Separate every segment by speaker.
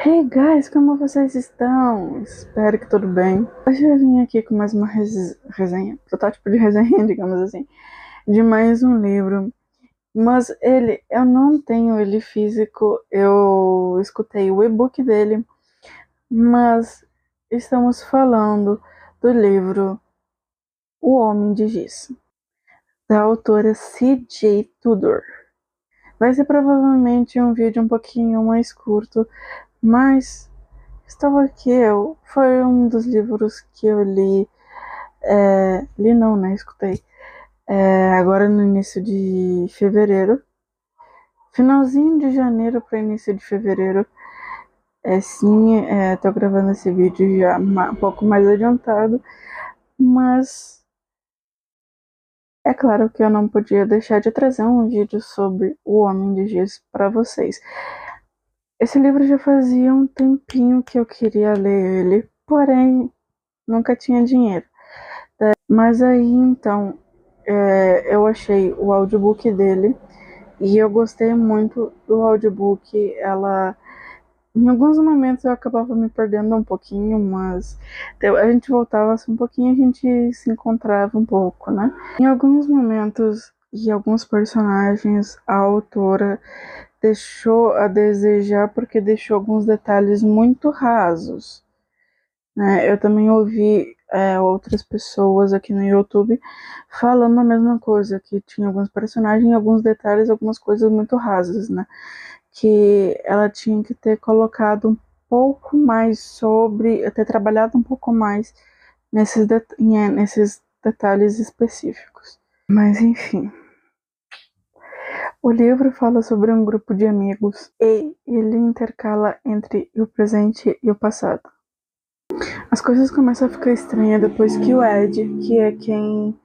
Speaker 1: Hey guys, como vocês estão? Espero que tudo bem. Hoje eu vim aqui com mais uma resenha, protótipo de resenha, digamos assim, de mais um livro. Mas eu não tenho ele físico, eu escutei o e-book dele, mas estamos falando do livro O Homem de Giz, da autora C.J. Tudor. Vai ser provavelmente um vídeo um pouquinho mais curto, mas estava aqui, foi um dos livros que eu li, li não, né, escutei, agora no início de fevereiro, finalzinho de janeiro para início de fevereiro, sim, tô gravando esse vídeo já um pouco mais adiantado, mas é claro que eu não podia deixar de trazer um vídeo sobre O Homem de Giz para vocês. Esse livro já fazia um tempinho que eu queria ler ele, porém nunca tinha dinheiro. Mas aí então eu achei o audiobook dele e eu gostei muito do audiobook. Em alguns momentos eu acabava me perdendo um pouquinho, mas a gente voltava assim, um pouquinho, a gente se encontrava um pouco, né? Em alguns momentos e alguns personagens, a autora deixou a desejar porque deixou alguns detalhes muito rasos, né? Eu também ouvi outras pessoas aqui no YouTube falando a mesma coisa, que tinha alguns personagens, alguns detalhes, algumas coisas muito rasas, né? Que ela tinha que ter colocado um pouco mais ter trabalhado um pouco mais nesses detalhes específicos. Mas enfim, o livro fala sobre um grupo de amigos e ele intercala entre o presente e o passado. As coisas começam a ficar estranhas depois que o Ed, que é quem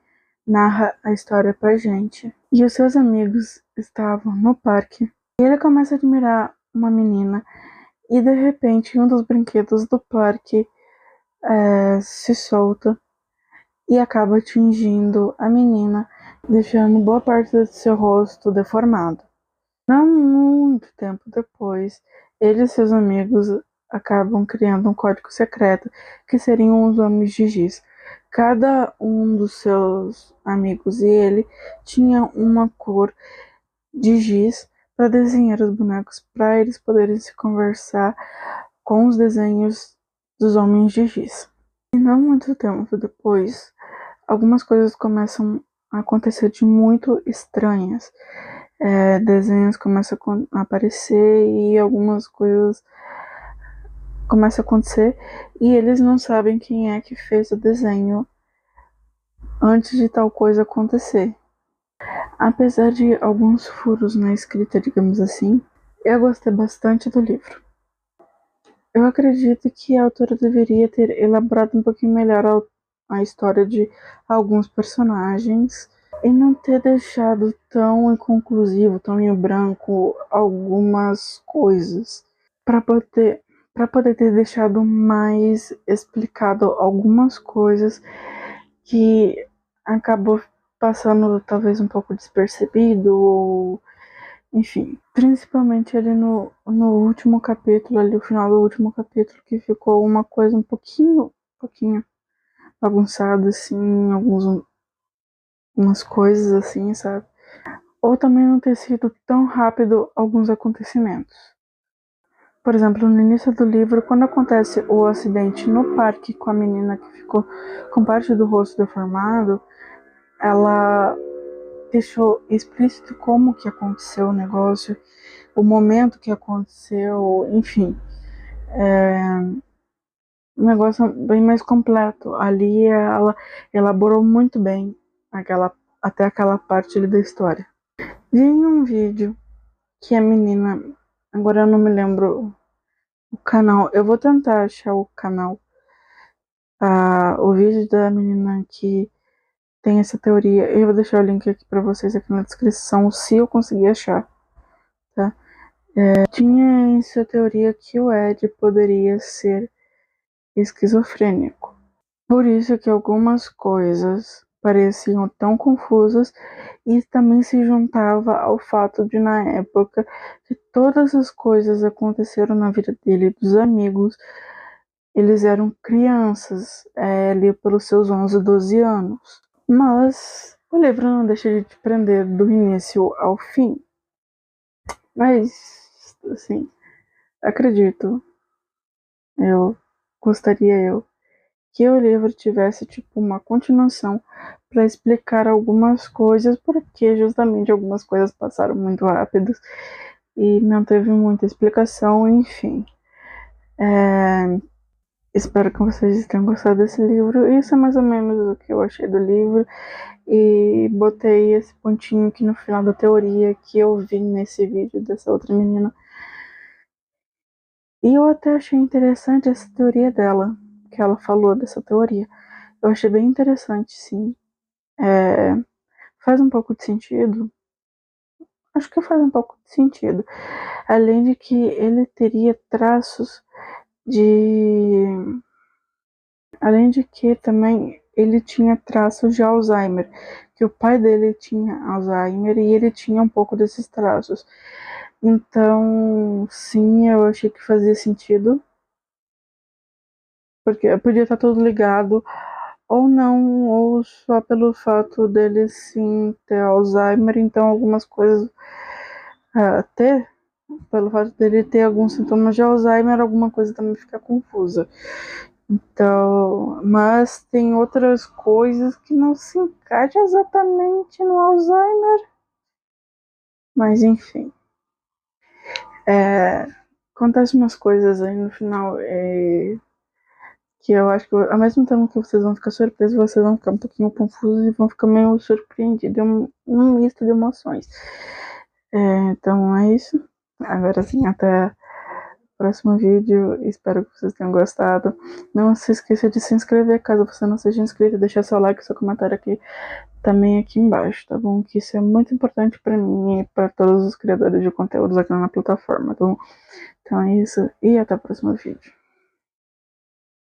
Speaker 1: narra a história pra gente, e os seus amigos estavam no parque. E ele começa a admirar uma menina e de repente um dos brinquedos do parque se solta e acaba atingindo a menina, deixando boa parte do seu rosto deformado. Não muito tempo depois, ele e seus amigos acabam criando um código secreto que seriam os Homens de Giz. Cada um dos seus amigos e ele tinha uma cor de giz para desenhar os bonecos, para eles poderem se conversar com os desenhos dos Homens de Giz. E não muito tempo depois, algumas coisas começam a acontecer de muito estranhas. Desenhos começam a aparecer e algumas coisas começam a acontecer e eles não sabem quem é que fez o desenho antes de tal coisa acontecer. Apesar de alguns furos na escrita, digamos assim, eu gostei bastante do livro. Eu acredito que a autora deveria ter elaborado um pouquinho melhor a história de alguns personagens e não ter deixado tão inconclusivo, tão em branco algumas coisas, para poder ter deixado mais explicado algumas coisas que acabou passando talvez um pouco despercebido, ou enfim, principalmente ali no último capítulo, ali o final do último capítulo, que ficou uma coisa um pouquinho bagunçada, assim, umas coisas assim, sabe? Ou também não ter sido tão rápido alguns acontecimentos. Por exemplo, no início do livro, quando acontece o acidente no parque com a menina que ficou com parte do rosto deformado, ela deixou explícito como que aconteceu o negócio, o momento que aconteceu, enfim. Um negócio bem mais completo. Ali ela elaborou muito bem até aquela parte ali da história. Vi em um vídeo que a menina, agora eu não me lembro o canal, eu vou tentar achar o canal, o vídeo da menina que tem essa teoria. Eu vou deixar o link aqui pra vocês aqui na descrição, se eu conseguir achar, tá? Tinha essa teoria que o Ed poderia ser esquizofrênico. Por isso que algumas coisas pareciam tão confusas, e também se juntava ao fato de, na época, que todas as coisas aconteceram na vida dele e dos amigos, eles eram crianças, ali pelos seus 11, 12 anos. Mas o livro não deixa de te prender do início ao fim. Mas, assim, acredito, eu gostaria que o livro tivesse tipo uma continuação para explicar algumas coisas, porque justamente algumas coisas passaram muito rápidas e não teve muita explicação, enfim. Espero que vocês tenham gostado desse livro. Isso é mais ou menos o que eu achei do livro. E botei esse pontinho aqui no final da teoria que eu vi nesse vídeo dessa outra menina. E eu até achei interessante essa teoria dela, que ela falou dessa teoria. Eu achei bem interessante, sim. Faz um pouco de sentido. Acho que faz um pouco de sentido. Além de que ele teria traços de. Além de que também ele tinha traços de Alzheimer. Que o pai dele tinha Alzheimer e ele tinha um pouco desses traços. Então, sim, eu achei que fazia sentido. Porque podia estar tudo ligado, ou não, ou só pelo fato dele sim ter Alzheimer, então algumas coisas ter, pelo fato dele ter alguns sintomas de Alzheimer, alguma coisa também fica confusa. Então, mas tem outras coisas que não se encaixam exatamente no Alzheimer. Mas enfim. Acontecem umas coisas aí no final que eu acho que ao mesmo tempo que vocês vão ficar surpresos, vocês vão ficar um pouquinho confusos e vão ficar meio surpreendidos. É um misto de emoções. Então é isso. Agora sim, até o próximo vídeo. Espero que vocês tenham gostado. Não se esqueça de se inscrever caso você não seja inscrito. Deixar seu like e seu comentário aqui também aqui embaixo, tá bom? Que isso é muito importante para mim e para todos os criadores de conteúdos aqui na plataforma, tá bom? Então é isso e até o próximo vídeo.